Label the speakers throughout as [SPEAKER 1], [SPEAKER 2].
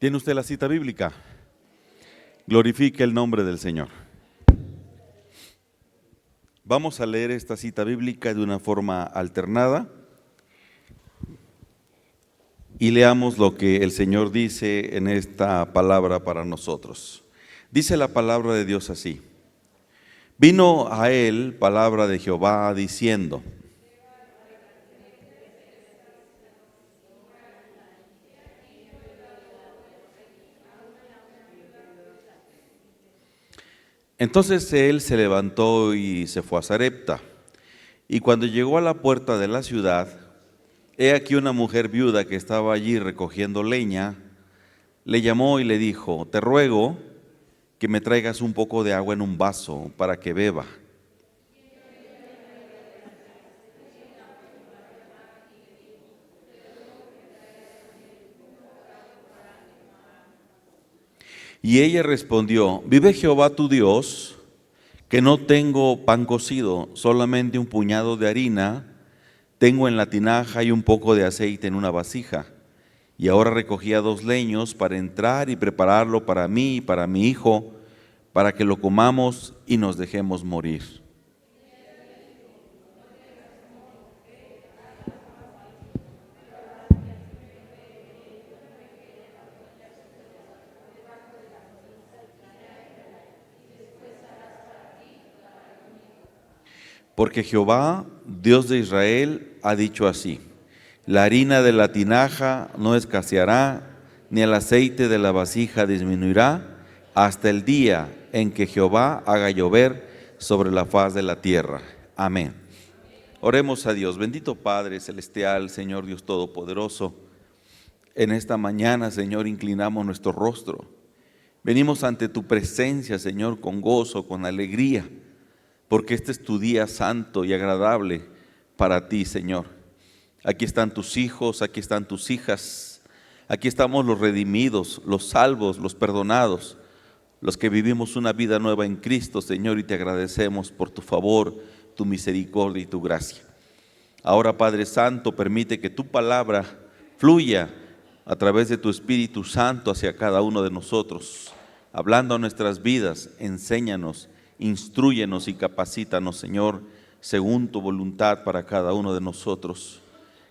[SPEAKER 1] ¿Tiene usted la cita bíblica? Glorifique el nombre del Señor. Vamos a leer esta cita bíblica de una forma alternada y leamos lo que el Señor dice en esta palabra para nosotros. Dice la palabra de Dios así: vino a él palabra de Jehová diciendo: entonces él se levantó y se fue a Sarepta. Y cuando llegó a la puerta de la ciudad, he aquí una mujer viuda que estaba allí recogiendo leña, le llamó y le dijo: te ruego que me traigas un poco de agua en un vaso para que beba. Y ella respondió: vive Jehová tu Dios, que no tengo pan cocido, solamente un puñado de harina tengo en la tinaja y un poco de aceite en una vasija. Y ahora recogía 2 leños para entrar y prepararlo para mí y para mi hijo, para que lo comamos y nos dejemos morir. Porque Jehová, Dios de Israel, ha dicho así: la harina de la tinaja no escaseará, ni el aceite de la vasija disminuirá, hasta el día en que Jehová haga llover sobre la faz de la tierra. Amén. Oremos a Dios. Bendito Padre celestial, Señor Dios Todopoderoso, en esta mañana, Señor, inclinamos nuestro rostro. Venimos ante tu presencia, Señor, con gozo, con alegría, porque este es tu día santo y agradable para ti, Señor. Aquí están tus hijos, aquí están tus hijas, aquí estamos los redimidos, los salvos, los perdonados, los que vivimos una vida nueva en Cristo, Señor, y te agradecemos por tu favor, tu misericordia y tu gracia. Ahora, Padre Santo, permite que tu palabra fluya a través de tu Espíritu Santo hacia cada uno de nosotros, hablando a nuestras vidas. Enséñanos, instrúyenos y capacítanos, Señor, según tu voluntad para cada uno de nosotros.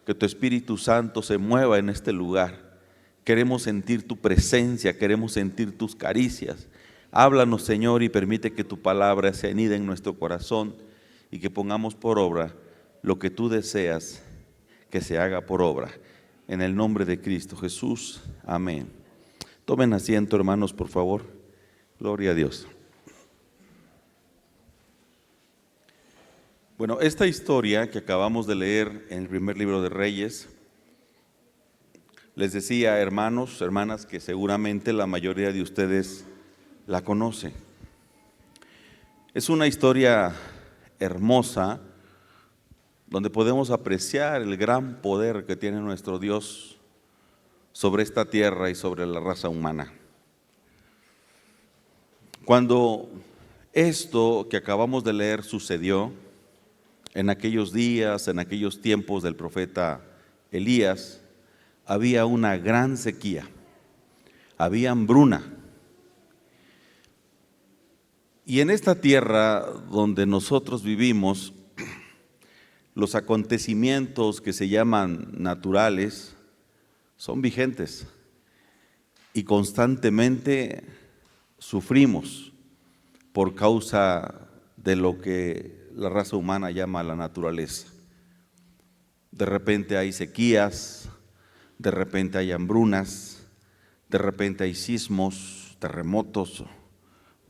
[SPEAKER 1] Que tu Espíritu Santo se mueva en este lugar. Queremos sentir tu presencia, queremos sentir tus caricias. Háblanos, Señor, y permite que tu palabra se anide en nuestro corazón y que pongamos por obra lo que tú deseas que se haga por obra. En el nombre de Cristo Jesús. Amén. Tomen asiento, hermanos, por favor. Gloria a Dios. Bueno, esta historia que acabamos de leer en el primer libro de Reyes, les decía, hermanos, hermanas, que seguramente la mayoría de ustedes la conocen. Es una historia hermosa donde podemos apreciar el gran poder que tiene nuestro Dios sobre esta tierra y sobre la raza humana. Cuando esto que acabamos de leer sucedió, en aquellos días, en aquellos tiempos del profeta Elías, había una gran sequía, había hambruna. Y en esta tierra donde nosotros vivimos, los acontecimientos que se llaman naturales son vigentes y constantemente sufrimos por causa de lo que la raza humana llama la naturaleza. De repente hay sequías, de repente hay hambrunas, de repente hay sismos, terremotos,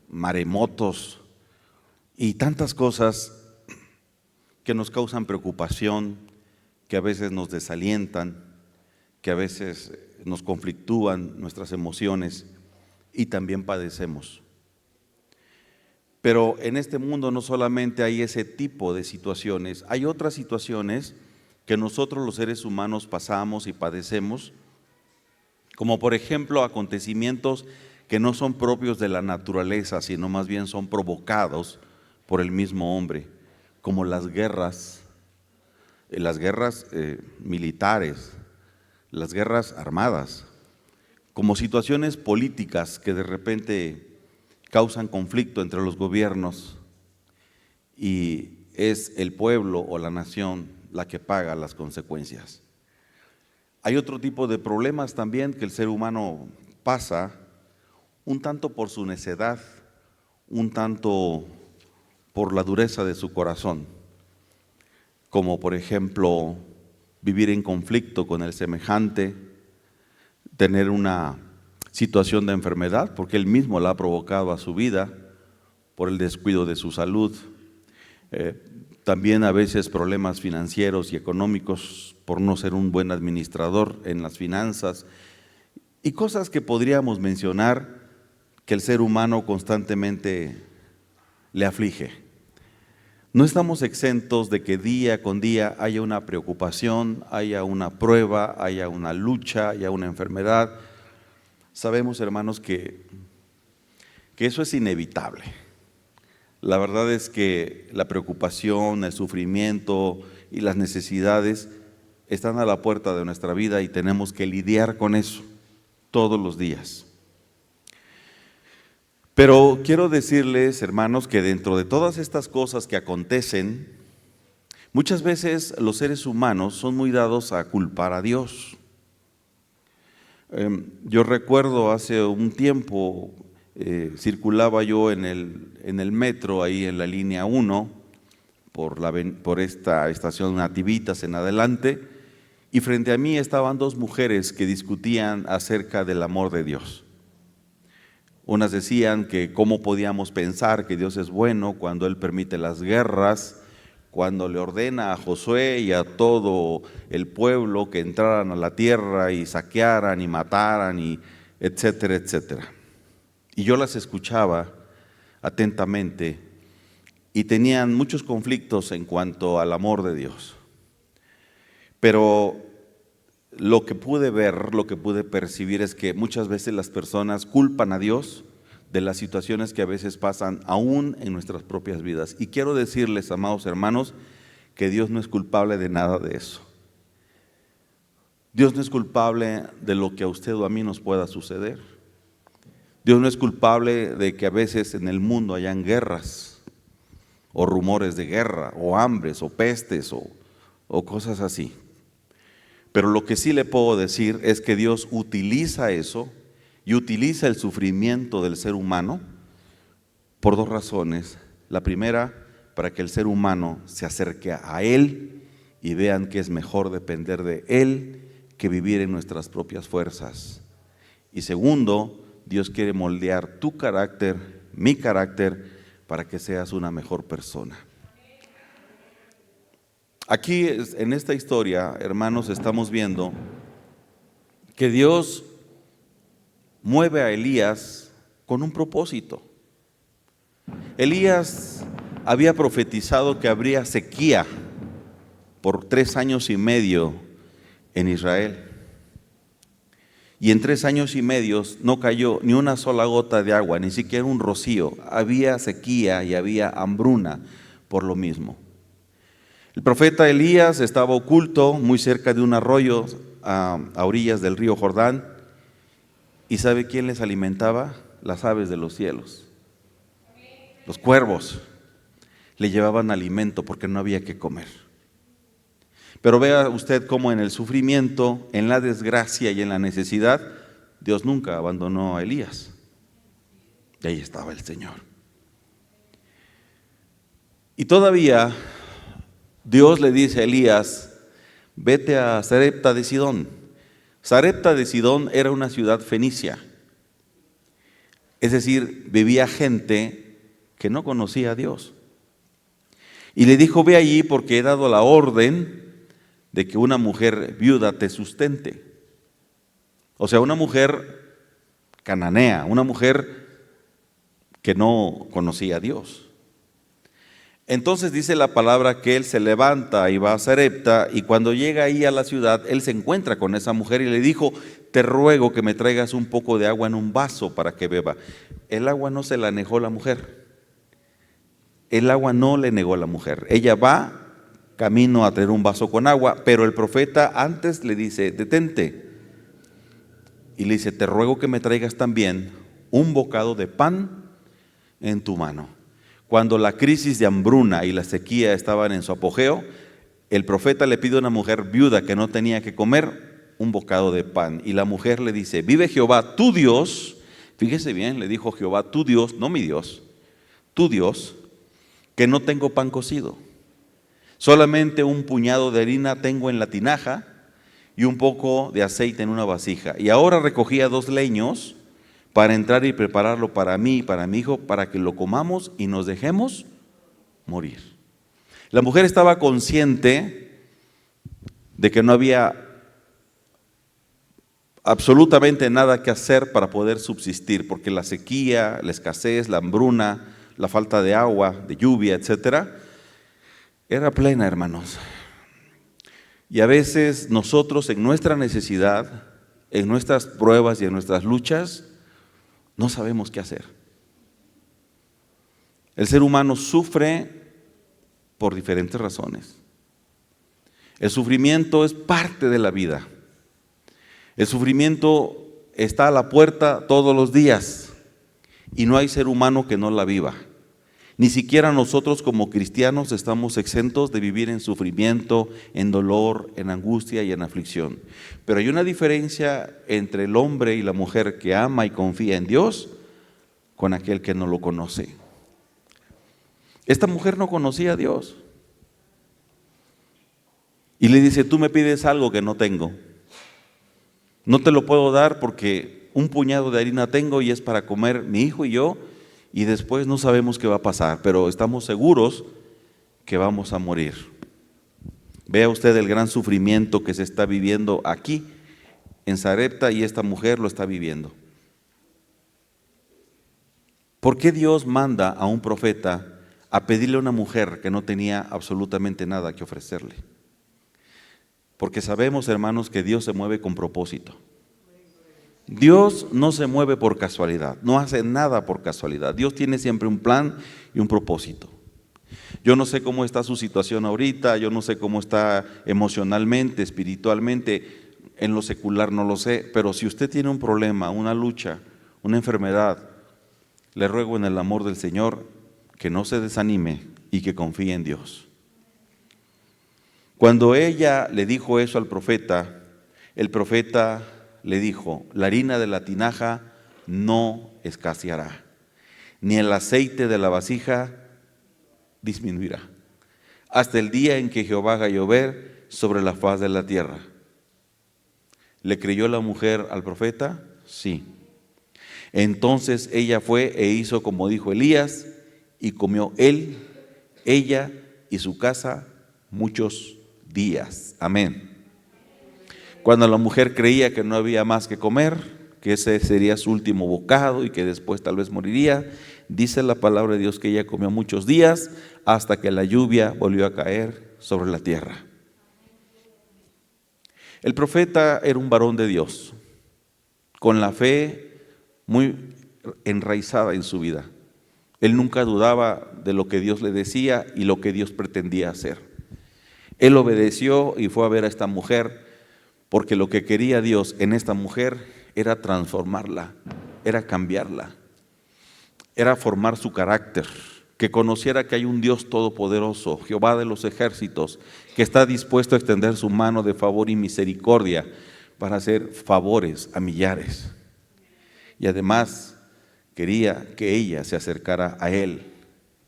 [SPEAKER 1] maremotos y tantas cosas que nos causan preocupación, que a veces nos desalientan, que a veces nos conflictúan nuestras emociones y también padecemos. Pero en este mundo no solamente hay ese tipo de situaciones, hay otras situaciones que nosotros los seres humanos pasamos y padecemos, como por ejemplo acontecimientos que no son propios de la naturaleza, sino más bien son provocados por el mismo hombre, como las guerras militares, las guerras armadas, como situaciones políticas que de repente causan conflicto entre los gobiernos y es el pueblo o la nación la que paga las consecuencias. Hay otro tipo de problemas también que el ser humano pasa, un tanto por su necedad, un tanto por la dureza de su corazón, como por ejemplo vivir en conflicto con el semejante, tener una situación de enfermedad porque él mismo la ha provocado a su vida por el descuido de su salud, también a veces problemas financieros y económicos por no ser un buen administrador en las finanzas y cosas que podríamos mencionar que el ser humano constantemente le aflige. No estamos exentos de que día con día haya una preocupación, haya una prueba, haya una lucha, haya una enfermedad. Sabemos, hermanos, que eso es inevitable. La verdad es que la preocupación, el sufrimiento y las necesidades están a la puerta de nuestra vida y tenemos que lidiar con eso todos los días. Pero quiero decirles, hermanos, que dentro de todas estas cosas que acontecen, muchas veces los seres humanos son muy dados a culpar a Dios. Yo recuerdo hace un tiempo, circulaba yo en el metro, ahí en la línea 1, por esta estación Nativitas en adelante, y frente a mí estaban dos mujeres que discutían acerca del amor de Dios. Unas decían que cómo podíamos pensar que Dios es bueno cuando Él permite las guerras, cuando le ordena a Josué y a todo el pueblo que entraran a la tierra y saquearan y mataran y etcétera, etcétera. Y yo las escuchaba atentamente y tenían muchos conflictos en cuanto al amor de Dios. Pero lo que pude ver, lo que pude percibir es que muchas veces las personas culpan a Dios de las situaciones que a veces pasan aún en nuestras propias vidas. Y quiero decirles, amados hermanos, que Dios no es culpable de nada de eso. Dios no es culpable de lo que a usted o a mí nos pueda suceder. Dios no es culpable de que a veces en el mundo hayan guerras, o rumores de guerra, o hambres, o pestes, o cosas así. Pero lo que sí le puedo decir es que Dios utiliza eso y utiliza el sufrimiento del ser humano por dos razones. La primera, para que el ser humano se acerque a Él y vean que es mejor depender de Él que vivir en nuestras propias fuerzas. Y segundo, Dios quiere moldear tu carácter, mi carácter, para que seas una mejor persona. Aquí en esta historia, hermanos, estamos viendo que Dios mueve a Elías con un propósito. Elías había profetizado que habría sequía por 3 años y medio en Israel. Y en 3 años y medio no cayó ni una sola gota de agua, ni siquiera un rocío. Había sequía y había hambruna por lo mismo. El profeta Elías estaba oculto muy cerca de un arroyo a orillas del río Jordán. ¿Y sabe quién les alimentaba? Las aves de los cielos. Los cuervos le llevaban alimento porque no había que comer. Pero vea usted cómo en el sufrimiento, en la desgracia y en la necesidad, Dios nunca abandonó a Elías. Y ahí estaba el Señor. Y todavía Dios le dice a Elías, vete a Sarepta de Sidón. Sarepta de Sidón era una ciudad fenicia. Es decir, vivía gente que no conocía a Dios. Y le dijo, ve allí porque he dado la orden de que una mujer viuda te sustente. O sea, una mujer cananea, una mujer que no conocía a Dios. Entonces dice la palabra que él se levanta y va a Sarepta, y cuando llega ahí a la ciudad, él se encuentra con esa mujer y le dijo, te ruego que me traigas un poco de agua en un vaso para que beba. El agua no se la negó la mujer. El agua no le negó a la mujer. Ella va camino a traer un vaso con agua, pero el profeta antes le dice, detente. y le dice, te ruego que me traigas también un bocado de pan en tu mano. Cuando la crisis de hambruna y la sequía estaban en su apogeo, el profeta le pide a una mujer viuda que no tenía que comer un bocado de pan. Y la mujer le dice, vive Jehová, tu Dios. Fíjese bien, le dijo Jehová, tu Dios, no mi Dios, tu Dios, que no tengo pan cocido. Solamente un puñado de harina tengo en la tinaja y un poco de aceite en una vasija. Y ahora recogía 2 leños para entrar y prepararlo para mí y para mi hijo, para que lo comamos y nos dejemos morir. La mujer estaba consciente de que no había absolutamente nada que hacer para poder subsistir, porque la sequía, la escasez, la hambruna, la falta de agua, de lluvia, etcétera, era plena, hermanos. Y a veces nosotros en nuestra necesidad, en nuestras pruebas y en nuestras luchas, no sabemos qué hacer. El ser humano sufre por diferentes razones. El sufrimiento es parte de la vida. El sufrimiento está a la puerta todos los días y no hay ser humano que no la viva. Ni siquiera nosotros como cristianos estamos exentos de vivir en sufrimiento, en dolor, en angustia y en aflicción. Pero hay una diferencia entre el hombre y la mujer que ama y confía en Dios con aquel que no lo conoce. Esta mujer no conocía a Dios. Y le dice, tú me pides algo que no tengo. No te lo puedo dar porque un puñado de harina tengo y es para comer mi hijo y yo, y después no sabemos qué va a pasar, pero estamos seguros que vamos a morir. Vea usted el gran sufrimiento que se está viviendo aquí en Sarepta, y esta mujer lo está viviendo. ¿Por qué Dios manda a un profeta a pedirle a una mujer que no tenía absolutamente nada que ofrecerle? Porque sabemos, hermanos, que Dios se mueve con propósito. Dios no se mueve por casualidad, no hace nada por casualidad. Dios tiene siempre un plan y un propósito. Yo no sé cómo está su situación ahorita, yo no sé cómo está emocionalmente, espiritualmente, en lo secular no lo sé, pero si usted tiene un problema, una lucha, una enfermedad, le ruego en el amor del Señor que no se desanime y que confíe en Dios. Cuando ella le dijo eso al profeta, el profeta le dijo, la harina de la tinaja no escaseará, ni el aceite de la vasija disminuirá, hasta el día en que Jehová haga llover sobre la faz de la tierra. ¿Le creyó la mujer al profeta? Sí. Entonces ella fue e hizo como dijo Elías, y comió él, ella y su casa muchos días. Amén. Cuando la mujer creía que no había más que comer, que ese sería su último bocado y que después tal vez moriría, dice la palabra de Dios que ella comió muchos días hasta que la lluvia volvió a caer sobre la tierra. El profeta era un varón de Dios, con la fe muy enraizada en su vida. Él nunca dudaba de lo que Dios le decía y lo que Dios pretendía hacer. Él obedeció y fue a ver a esta mujer, porque lo que quería Dios en esta mujer era transformarla, era cambiarla, era formar su carácter, que conociera que hay un Dios todopoderoso, Jehová de los ejércitos, que está dispuesto a extender su mano de favor y misericordia para hacer favores a millares. Y además quería que ella se acercara a Él,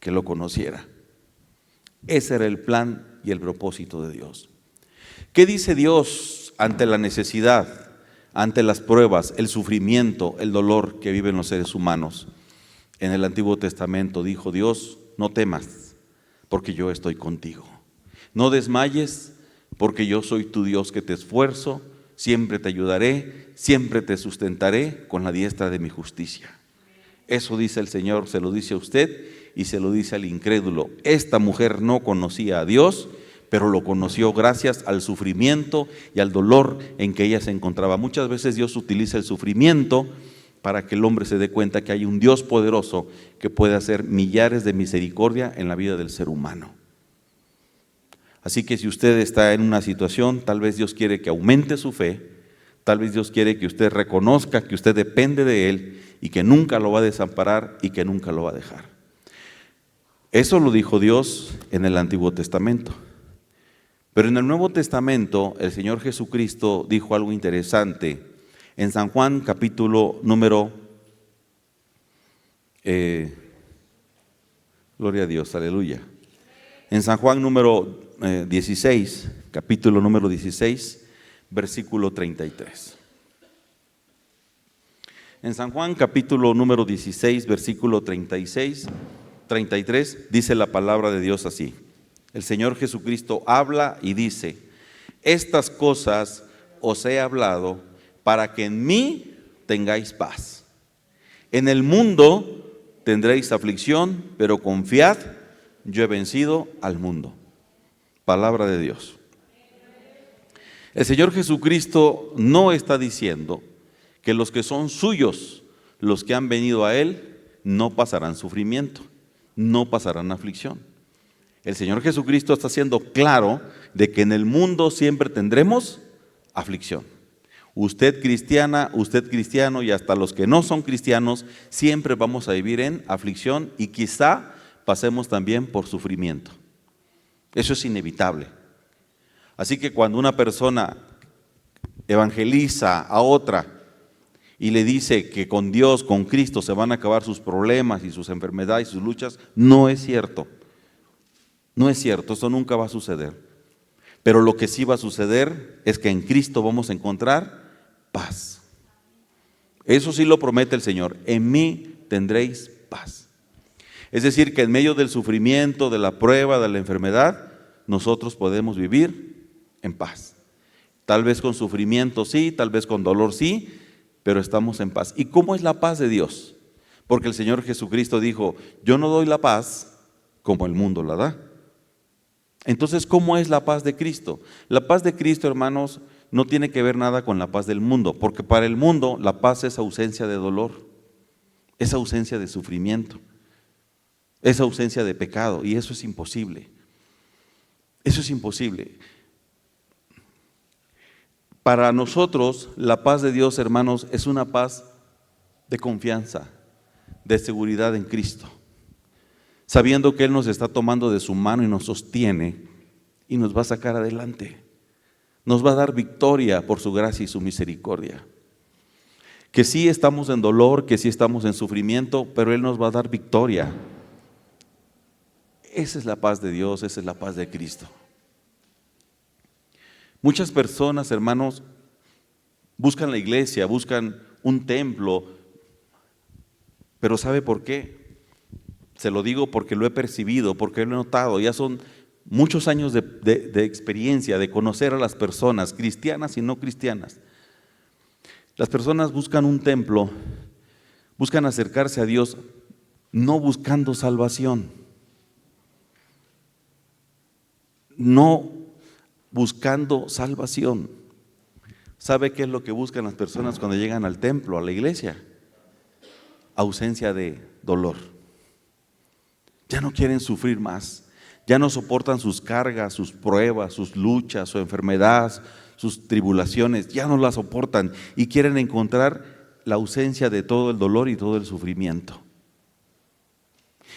[SPEAKER 1] que lo conociera. Ese era el plan y el propósito de Dios. ¿Qué dice Dios ante la necesidad, ante las pruebas, el sufrimiento, el dolor que viven los seres humanos? En el Antiguo Testamento dijo Dios, no temas, porque yo estoy contigo. No desmayes, porque yo soy tu Dios que te esfuerzo, siempre te ayudaré, siempre te sustentaré con la diestra de mi justicia. Eso dice el Señor, se lo dice a usted y se lo dice al incrédulo. Esta mujer no conocía a Dios, pero lo conoció gracias al sufrimiento y al dolor en que ella se encontraba. Muchas veces Dios utiliza el sufrimiento para que el hombre se dé cuenta que hay un Dios poderoso que puede hacer millares de misericordia en la vida del ser humano. Así que si usted está en una situación, tal vez Dios quiere que aumente su fe, Tal vez Dios quiere que usted reconozca que usted depende de Él y que nunca lo va a desamparar y que nunca lo va a dejar. Eso lo dijo Dios en el Antiguo Testamento. Pero en el Nuevo Testamento el Señor Jesucristo dijo algo interesante. En San Juan capítulo número, gloria a Dios, aleluya. En San Juan número 16, capítulo número 16, versículo 33. En San Juan capítulo número 16, versículo 36, 33, dice la palabra de Dios así. El Señor Jesucristo habla y dice: estas cosas os he hablado para que en mí tengáis paz. En el mundo tendréis aflicción, pero confiad, yo he vencido al mundo. Palabra de Dios. El Señor Jesucristo no está diciendo que los que son suyos, los que han venido a Él, no pasarán sufrimiento, no pasarán aflicción. El Señor Jesucristo está siendo claro de que en el mundo siempre tendremos aflicción. Usted cristiana, usted cristiano y hasta los que no son cristianos, siempre vamos a vivir en aflicción y quizá pasemos también por sufrimiento. Eso es inevitable. Así que cuando una persona evangeliza a otra y le dice que con Dios, con Cristo se van a acabar sus problemas y sus enfermedades y sus luchas, no es cierto. No es cierto, eso nunca va a suceder. Pero lo que sí va a suceder es que en Cristo vamos a encontrar paz. Eso sí lo promete el Señor: en mí tendréis paz. Es decir, que en medio del sufrimiento, de la prueba, de la enfermedad, nosotros podemos vivir en paz. Tal vez con sufrimiento sí, tal vez con dolor sí, pero estamos en paz. ¿Y cómo es la paz de Dios? Porque el Señor Jesucristo dijo: yo no doy la paz como el mundo la da. Entonces, ¿cómo es la paz de Cristo? La paz de Cristo, hermanos, no tiene que ver nada con la paz del mundo, porque para el mundo la paz es ausencia de dolor, es ausencia de sufrimiento, es ausencia de pecado, y eso es imposible. Eso es imposible. Para nosotros, la paz de Dios, hermanos, es una paz de confianza, de seguridad en Cristo, sabiendo que Él nos está tomando de su mano y nos sostiene y nos va a sacar adelante. Nos va a dar victoria por su gracia y su misericordia. Que sí estamos en dolor, que sí estamos en sufrimiento, pero Él nos va a dar victoria. Esa es la paz de Dios, esa es la paz de Cristo. Muchas personas, hermanos, buscan la iglesia, buscan un templo, pero ¿sabe por qué? Se lo digo porque lo he percibido, porque lo he notado. Ya son muchos años de experiencia, de conocer a las personas, cristianas y no cristianas. Las personas buscan un templo, buscan acercarse a Dios, no buscando salvación, no buscando salvación. ¿Sabe qué es lo que buscan las personas cuando llegan al templo, a la iglesia? Ausencia de dolor. Ya no quieren sufrir más, ya no soportan sus cargas, sus pruebas, sus luchas, su enfermedad, sus tribulaciones, ya no las soportan y quieren encontrar la ausencia de todo el dolor y todo el sufrimiento.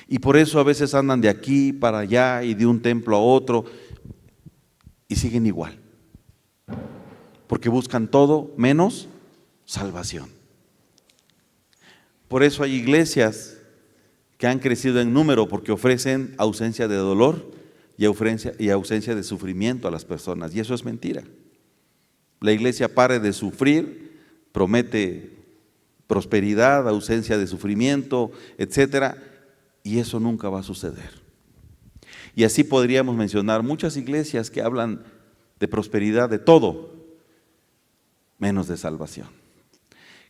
[SPEAKER 1] Y por eso a veces andan de aquí para allá y de un templo a otro y siguen igual, porque buscan todo menos salvación. Por eso hay iglesias que han crecido en número, porque ofrecen ausencia de dolor y ausencia de sufrimiento a las personas, y eso es mentira. La iglesia pare de sufrir, promete prosperidad, ausencia de sufrimiento, etcétera, y eso nunca va a suceder. Y así podríamos mencionar muchas iglesias que hablan de prosperidad de todo, menos de salvación.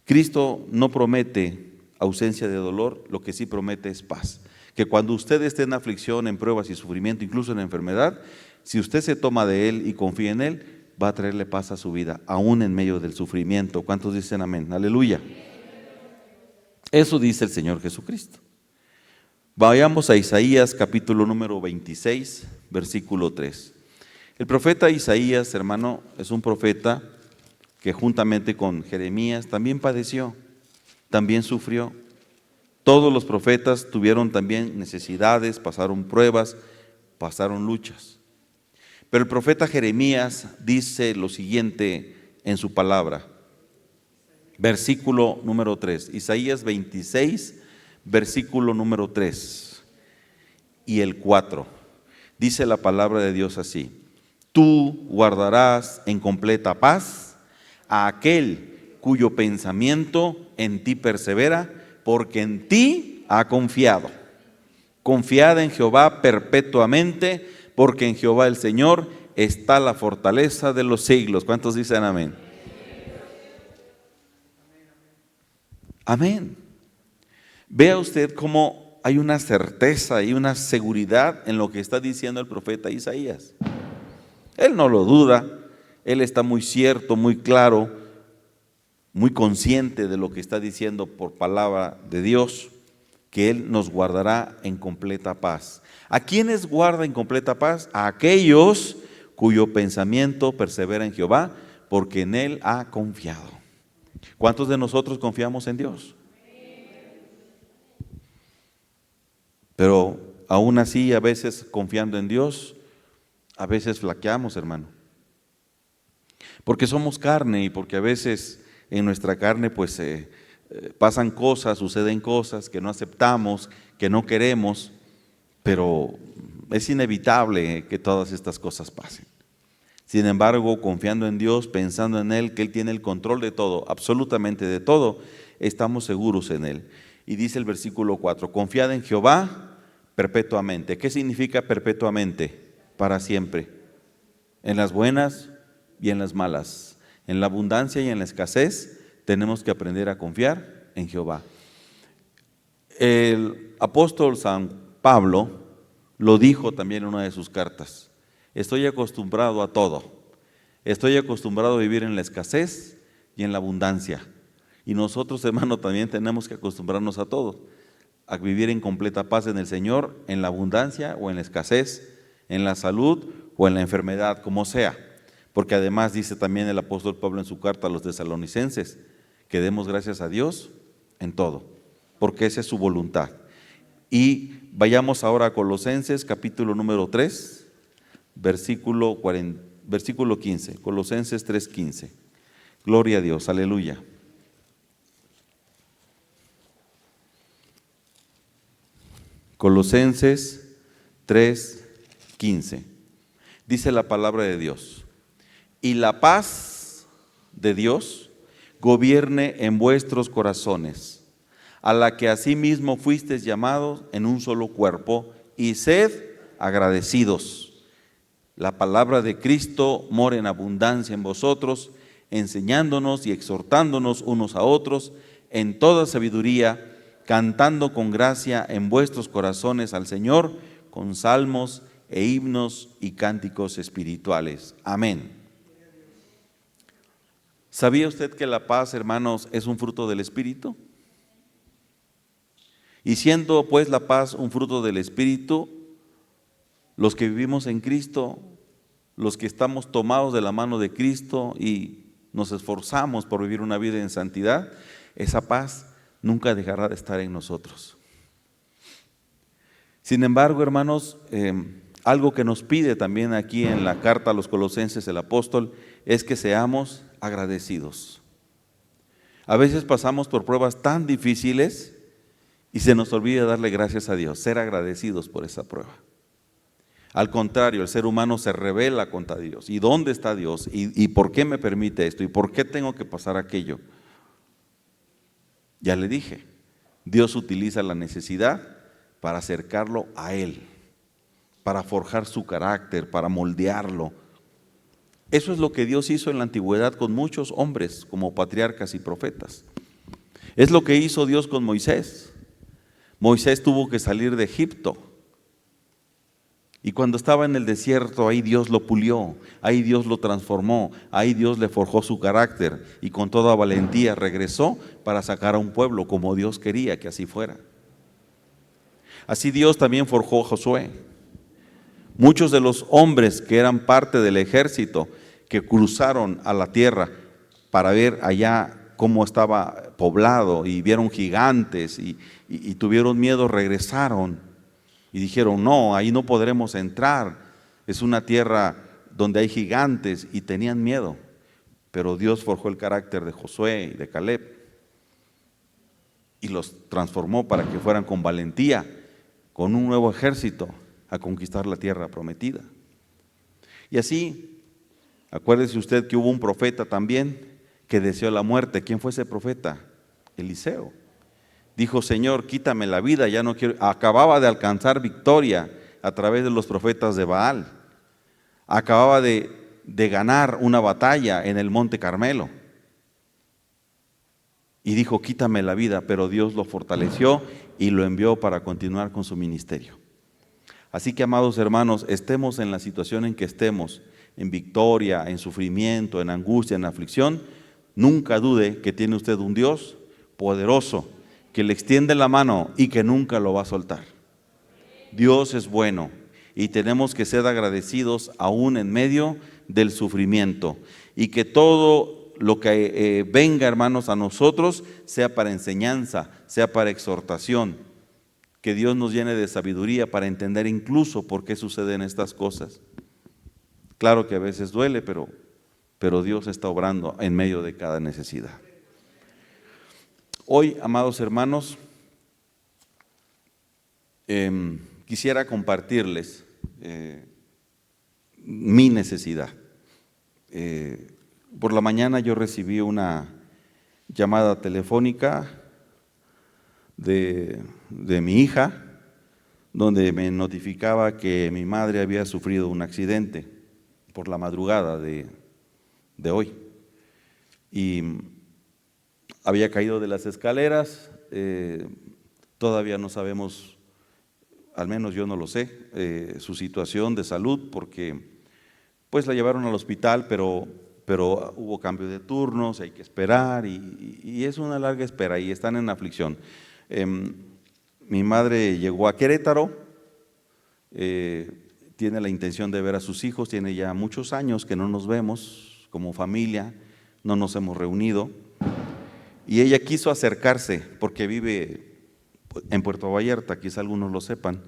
[SPEAKER 1] Cristo no promete ausencia de dolor, lo que sí promete es paz. Que cuando usted esté en aflicción, en pruebas y sufrimiento, incluso en enfermedad, si usted se toma de Él y confía en Él, va a traerle paz a su vida, aún en medio del sufrimiento. ¿Cuántos dicen amén? Aleluya. Eso dice el Señor Jesucristo. Vayamos a Isaías capítulo número 26, versículo 3. El profeta Isaías, hermano, es un profeta que juntamente con Jeremías también padeció, también sufrió. Todos los profetas tuvieron también necesidades, pasaron pruebas, pasaron luchas. Pero el profeta Jeremías dice lo siguiente en su palabra. Versículo número 3, Isaías 26, versículo número 3 y el 4. Dice la palabra de Dios así: tú guardarás en completa paz a aquel cuyo pensamiento en ti persevera, porque en ti ha confiado. Confiad en Jehová perpetuamente, porque en Jehová el Señor está la fortaleza de los siglos. ¿Cuántos dicen amén? Amén. Vea usted cómo hay una certeza y una seguridad en lo que está diciendo el profeta Isaías. Él no lo duda, él está muy cierto, muy claro, muy consciente de lo que está diciendo por palabra de Dios, que él nos guardará en completa paz. ¿A quiénes guarda en completa paz? A aquellos cuyo pensamiento persevera en Jehová, porque en él ha confiado. ¿Cuántos de nosotros confiamos en Dios? Pero aún así, a veces confiando en Dios, a veces flaqueamos, hermano. Porque somos carne y porque a veces en nuestra carne pues pasan cosas, suceden cosas que no aceptamos, que no queremos, pero es inevitable que todas estas cosas pasen. Sin embargo, confiando en Dios, pensando en Él, que Él tiene el control de todo, absolutamente de todo, estamos seguros en Él. Y dice el versículo 4, confiad en Jehová perpetuamente. ¿Qué significa perpetuamente? Para siempre. En las buenas y en las malas, en la abundancia y en la escasez, tenemos que aprender a confiar en Jehová. El apóstol San Pablo lo dijo también en una de sus cartas: estoy acostumbrado a todo, estoy acostumbrado a vivir en la escasez y en la abundancia. Y nosotros, hermano, también tenemos que acostumbrarnos a todo, a vivir en completa paz en el Señor, en la abundancia o en la escasez, en la salud o en la enfermedad, como sea. Porque además dice también el apóstol Pablo en su carta a los tesalonicenses, que demos gracias a Dios en todo, porque esa es su voluntad. Y vayamos ahora a Colosenses capítulo número 3, versículo 15, Colosenses 3:15. Gloria a Dios, aleluya. Colosenses 3:15. Dice la palabra de Dios: y la paz de Dios gobierne en vuestros corazones, a la que asimismo fuisteis llamados en un solo cuerpo, y sed agradecidos. La palabra de Cristo mora en abundancia en vosotros, enseñándonos y exhortándonos unos a otros en toda sabiduría, cantando con gracia en vuestros corazones al Señor, con salmos e himnos y cánticos espirituales. Amén. ¿Sabía usted que la paz, hermanos, es un fruto del Espíritu? Y siendo pues la paz un fruto del Espíritu, los que vivimos en Cristo, los que estamos tomados de la mano de Cristo y nos esforzamos por vivir una vida en santidad, esa paz nunca dejará de estar en nosotros. Sin embargo, hermanos, algo que nos pide también aquí en la carta a los Colosenses el apóstol es que seamos agradecidos. A veces pasamos por pruebas tan difíciles y se nos olvida darle gracias a Dios, ser agradecidos por esa prueba. Al contrario, el ser humano se rebela contra Dios. ¿Y dónde está Dios? ¿Y por qué me permite esto? ¿Y por qué tengo que pasar aquello? Ya le dije, Dios utiliza la necesidad para acercarlo a Él, para forjar su carácter, para moldearlo. Eso es lo que Dios hizo en la antigüedad con muchos hombres como patriarcas y profetas. Es lo que hizo Dios con Moisés. Moisés tuvo que salir de Egipto. Y cuando estaba en el desierto, ahí Dios lo pulió, ahí Dios lo transformó, ahí Dios le forjó su carácter y con toda valentía regresó para sacar a un pueblo como Dios quería que así fuera. Así Dios también forjó a Josué. Muchos de los hombres que eran parte del ejército que cruzaron a la tierra para ver allá cómo estaba poblado y vieron gigantes y tuvieron miedo, regresaron y dijeron, no, ahí no podremos entrar, es una tierra donde hay gigantes, y tenían miedo. Pero Dios forjó el carácter de Josué y de Caleb y los transformó para que fueran con valentía, con un nuevo ejército, a conquistar la tierra prometida. Y así, acuérdese usted que hubo un profeta también que deseó la muerte. ¿Quién fue ese profeta? Eliseo. Dijo, Señor, quítame la vida, ya no quiero. Acababa de alcanzar victoria a través de los profetas de Baal. Acababa de ganar una batalla en el Monte Carmelo. Y dijo, quítame la vida, pero Dios lo fortaleció y lo envió para continuar con su ministerio. Así que, amados hermanos, estemos en la situación en que estemos, en victoria, en sufrimiento, en angustia, en aflicción, nunca dude que tiene usted un Dios poderoso, que le extiende la mano y que nunca lo va a soltar. Dios es bueno y tenemos que ser agradecidos aún en medio del sufrimiento, y que todo lo que venga, hermanos, a nosotros sea para enseñanza, sea para exhortación. Que Dios nos llene de sabiduría para entender incluso por qué suceden estas cosas. Claro que a veces duele, pero Dios está obrando en medio de cada necesidad. Hoy, amados hermanos, quisiera compartirles mi necesidad. Por la mañana yo recibí una llamada telefónica de mi hija, donde me notificaba que mi madre había sufrido un accidente por la madrugada de hoy, y había caído de las escaleras. Todavía no sabemos, al menos yo no lo sé, su situación de salud, porque pues la llevaron al hospital, pero hubo cambio de turnos, hay que esperar, y es una larga espera y están en aflicción. Mi madre llegó a Querétaro, tiene la intención de ver a sus hijos, tiene ya muchos años que no nos vemos como familia, no nos hemos reunido, y ella quiso acercarse porque vive en Puerto Vallarta, quizá algunos lo sepan,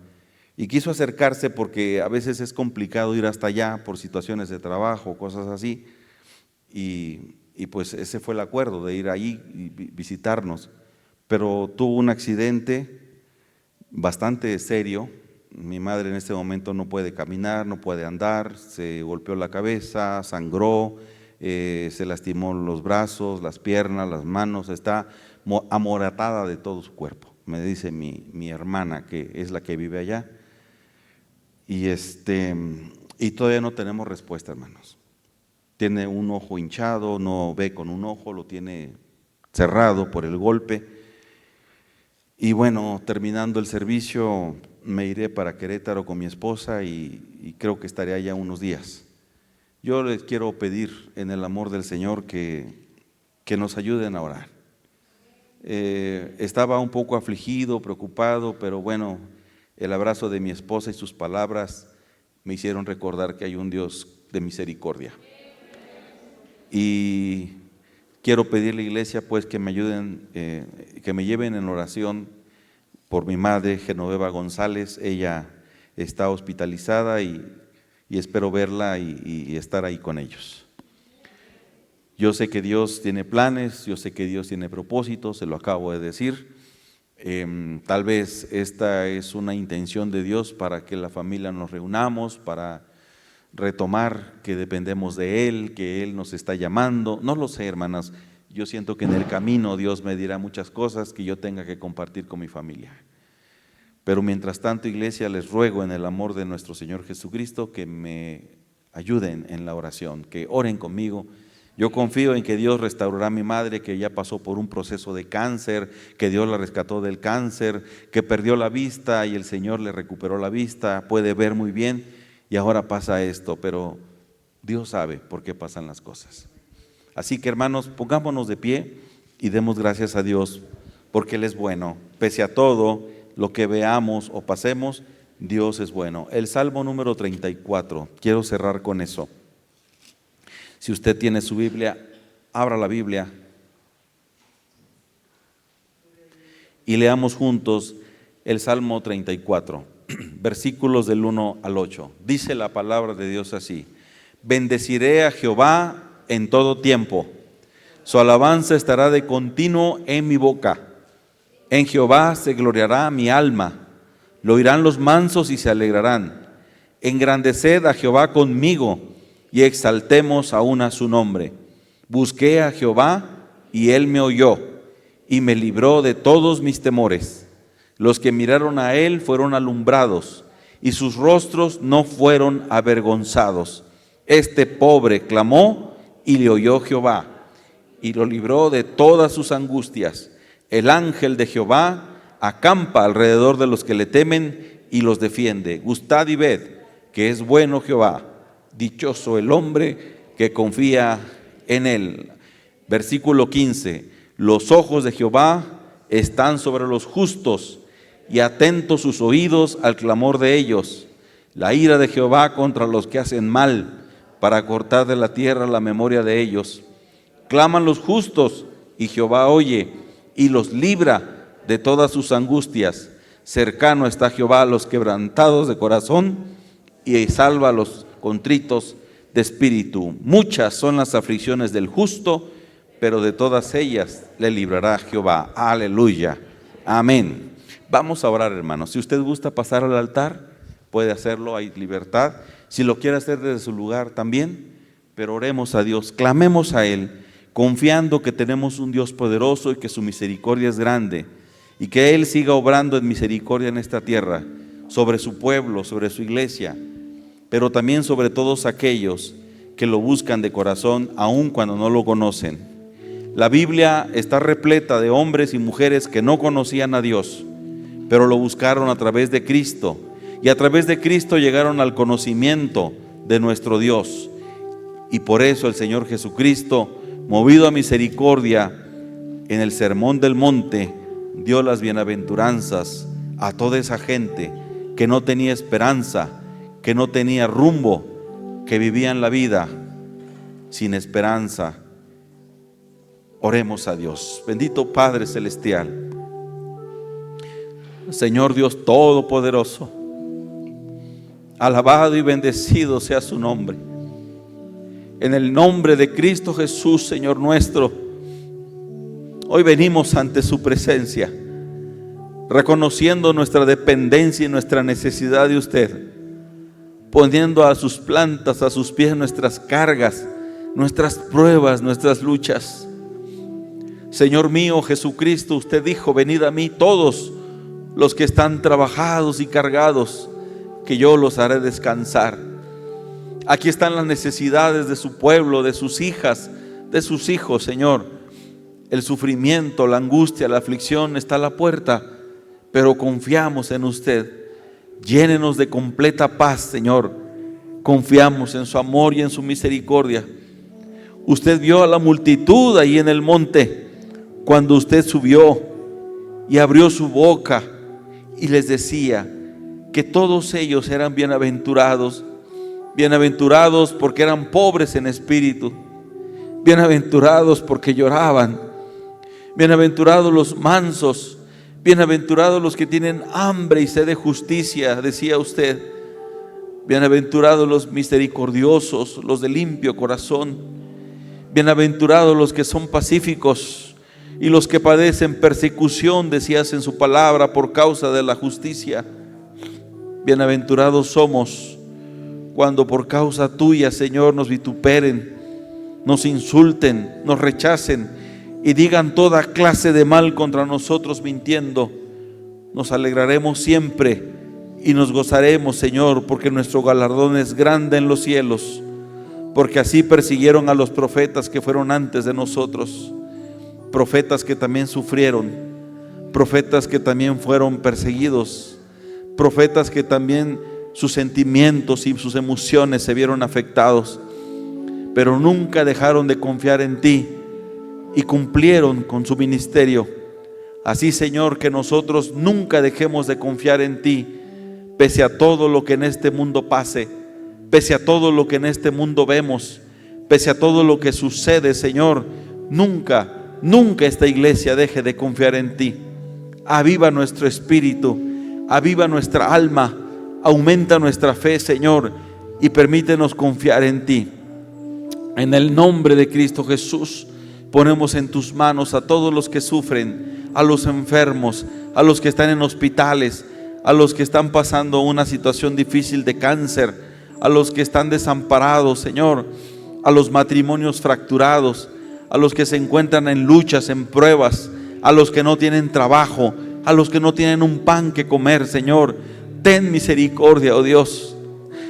[SPEAKER 1] y quiso acercarse porque a veces es complicado ir hasta allá por situaciones de trabajo, cosas así, y pues ese fue el acuerdo de ir allí y visitarnos. Pero tuvo un accidente bastante serio. Mi madre en este momento no puede caminar, no puede andar, se golpeó la cabeza, sangró, se lastimó los brazos, las piernas, las manos, está amoratada de todo su cuerpo, me dice mi hermana, que es la que vive allá. Y todavía no tenemos respuesta, hermanos. Tiene un ojo hinchado, no ve con un ojo, lo tiene cerrado por el golpe. Y bueno, terminando el servicio me iré para Querétaro con mi esposa y creo que estaré allá unos días. Yo les quiero pedir en el amor del Señor que nos ayuden a orar. Estaba un poco afligido, preocupado, pero bueno, el abrazo de mi esposa y sus palabras me hicieron recordar que hay un Dios de misericordia. Y quiero pedirle, iglesia, pues que me ayuden, que me lleven en oración por mi madre, Genoveva González. Ella está hospitalizada y espero verla y estar ahí con ellos. Yo sé que Dios tiene planes, yo sé que Dios tiene propósitos, se lo acabo de decir. Tal vez esta es una intención de Dios para que la familia nos reunamos, para retomar que dependemos de Él, que Él nos está llamando. No lo sé, hermanas, yo siento que en el camino Dios me dirá muchas cosas que yo tenga que compartir con mi familia. Pero mientras tanto, iglesia, les ruego en el amor de nuestro Señor Jesucristo que me ayuden en la oración, que oren conmigo. Yo confío en que Dios restaurará a mi madre, que ya pasó por un proceso de cáncer, que Dios la rescató del cáncer, que perdió la vista y el Señor le recuperó la vista, puede ver muy bien y ahora pasa esto, pero Dios sabe por qué pasan las cosas. Así que, hermanos, pongámonos de pie y demos gracias a Dios porque Él es bueno. Pese a todo lo que veamos o pasemos, Dios es bueno. El Salmo número 34, quiero cerrar con eso. Si usted tiene su Biblia, abra la Biblia y leamos juntos el Salmo 34, versículos del 1 al 8. Dice la palabra de Dios así: bendeciré a Jehová en todo tiempo, su alabanza estará de continuo en mi boca. En Jehová se gloriará mi alma, lo oirán los mansos y se alegrarán. Engrandeced a Jehová conmigo y exaltemos aún a su nombre. Busqué a Jehová y él me oyó y me libró de todos mis temores. Los que miraron a él fueron alumbrados y sus rostros no fueron avergonzados. Este pobre clamó y le oyó Jehová y lo libró de todas sus angustias. El ángel de Jehová acampa alrededor de los que le temen y los defiende. Gustad y ved que es bueno Jehová. Dichoso el hombre que confía en él. Versículo 15. Los ojos de Jehová están sobre los justos y atentos sus oídos al clamor de ellos. La ira de Jehová contra los que hacen mal, para cortar de la tierra la memoria de ellos. Claman los justos y Jehová oye y los libra de todas sus angustias. Cercano está Jehová a los quebrantados de corazón y salva a los contritos de espíritu. Muchas son las aflicciones del justo, pero de todas ellas le librará Jehová. Aleluya. Amén. Vamos a orar, hermanos. Si usted gusta pasar al altar, puede hacerlo, hay libertad. Si lo quiere hacer desde su lugar también, pero oremos a Dios, clamemos a Él, confiando que tenemos un Dios poderoso y que su misericordia es grande, y que Él siga obrando en misericordia en esta tierra, sobre su pueblo, sobre su iglesia, pero también sobre todos aquellos que lo buscan de corazón, aun cuando no lo conocen. La Biblia está repleta de hombres y mujeres que no conocían a Dios, pero lo buscaron a través de Cristo, y a través de Cristo llegaron al conocimiento de nuestro Dios. Y por eso el Señor Jesucristo, movido a misericordia, en el Sermón del Monte, dio las bienaventuranzas a toda esa gente que no tenía esperanza, que no tenía rumbo, que vivían la vida sin esperanza. Oremos a Dios. Bendito Padre Celestial, Señor Dios Todopoderoso, alabado y bendecido sea su nombre. En el nombre de Cristo Jesús, Señor nuestro, hoy venimos ante su presencia, reconociendo nuestra dependencia y nuestra necesidad de usted, poniendo a sus plantas, a sus pies nuestras cargas, nuestras pruebas, nuestras luchas. Señor mío Jesucristo, usted dijo: venid a mí todos los que están trabajados y cargados, que yo los haré descansar. Aquí están las necesidades de su pueblo, de sus hijas, de sus hijos, Señor. El sufrimiento, la angustia, la aflicción está a la puerta, pero confiamos en usted. Llénenos de completa paz, Señor. Confiamos en su amor y en su misericordia. Usted vio a la multitud ahí en el monte, cuando usted subió y abrió su boca y les decía que todos ellos eran bienaventurados. Bienaventurados porque eran pobres en espíritu, bienaventurados porque lloraban, bienaventurados los mansos, bienaventurados los que tienen hambre y sed de justicia, decía usted. Bienaventurados los misericordiosos, los de limpio corazón. Bienaventurados los que son pacíficos y los que padecen persecución, decías en su palabra, por causa de la justicia. Bienaventurados somos cuando por causa tuya, Señor, nos vituperen, nos insulten, nos rechacen y digan toda clase de mal contra nosotros mintiendo. Nos alegraremos siempre y nos gozaremos, Señor, porque nuestro galardón es grande en los cielos, porque así persiguieron a los profetas que fueron antes de nosotros, profetas que también sufrieron, profetas que también fueron perseguidos, profetas que también sus sentimientos y sus emociones se vieron afectados, pero nunca dejaron de confiar en ti y cumplieron con su ministerio. Así, Señor, que nosotros nunca dejemos de confiar en ti, pese a todo lo que en este mundo pase, pese a todo lo que en este mundo vemos, pese a todo lo que sucede, Señor, nunca, nunca esta iglesia deje de confiar en ti. Aviva nuestro espíritu, aviva nuestra alma, aumenta nuestra fe, Señor, y permítenos confiar en ti. En el nombre de Cristo Jesús, ponemos en tus manos a todos los que sufren, a los enfermos, a los que están en hospitales, a los que están pasando una situación difícil de cáncer, a los que están desamparados, Señor, a los matrimonios fracturados, a los que se encuentran en luchas, en pruebas, a los que no tienen trabajo, a los que no tienen un pan que comer, Señor. Ten misericordia, oh Dios.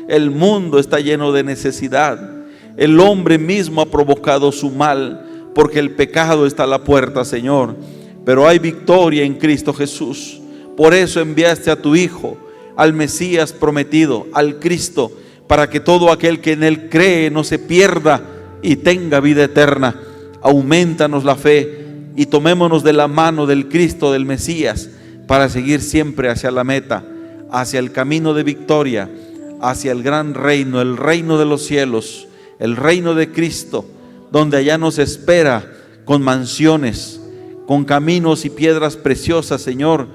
[SPEAKER 1] El mundo está lleno de necesidad. El hombre mismo ha provocado su mal, porque el pecado está a la puerta, Señor. Pero hay victoria en Cristo Jesús. Por eso enviaste a tu Hijo, al Mesías prometido, al Cristo, para que todo aquel que en Él cree no se pierda y tenga vida eterna. Aumentanos la fe y tomémonos de la mano del Cristo, del Mesías, para seguir siempre hacia la meta, hacia el camino de victoria, hacia el gran reino, el reino de los cielos, el reino de Cristo, donde allá nos espera con mansiones, con caminos y piedras preciosas, Señor,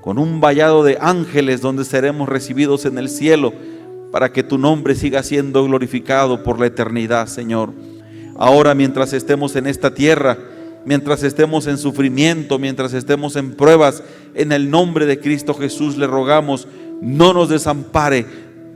[SPEAKER 1] con un vallado de ángeles donde seremos recibidos en el cielo, para que tu nombre siga siendo glorificado por la eternidad, Señor. Ahora, mientras estemos en esta tierra, mientras estemos en sufrimiento, mientras estemos en pruebas, en el nombre de Cristo Jesús le rogamos, no nos desampare,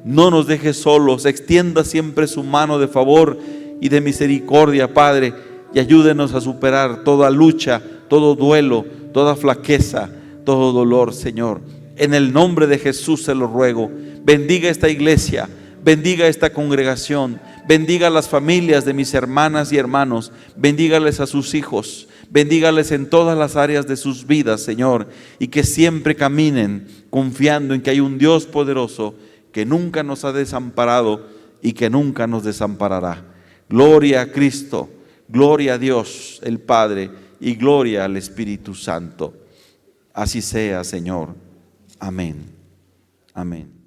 [SPEAKER 1] no nos deje solos, extienda siempre su mano de favor y de misericordia, Padre, y ayúdenos a superar toda lucha, todo duelo, toda flaqueza, todo dolor, Señor. En el nombre de Jesús se lo ruego. Bendiga esta iglesia, bendiga esta congregación, bendiga a las familias de mis hermanas y hermanos, bendígales a sus hijos, bendígales en todas las áreas de sus vidas, Señor, y que siempre caminen confiando en que hay un Dios poderoso que nunca nos ha desamparado y que nunca nos desamparará. Gloria a Cristo, gloria a Dios el Padre y gloria al Espíritu Santo. Así sea, Señor. Amén. Amén.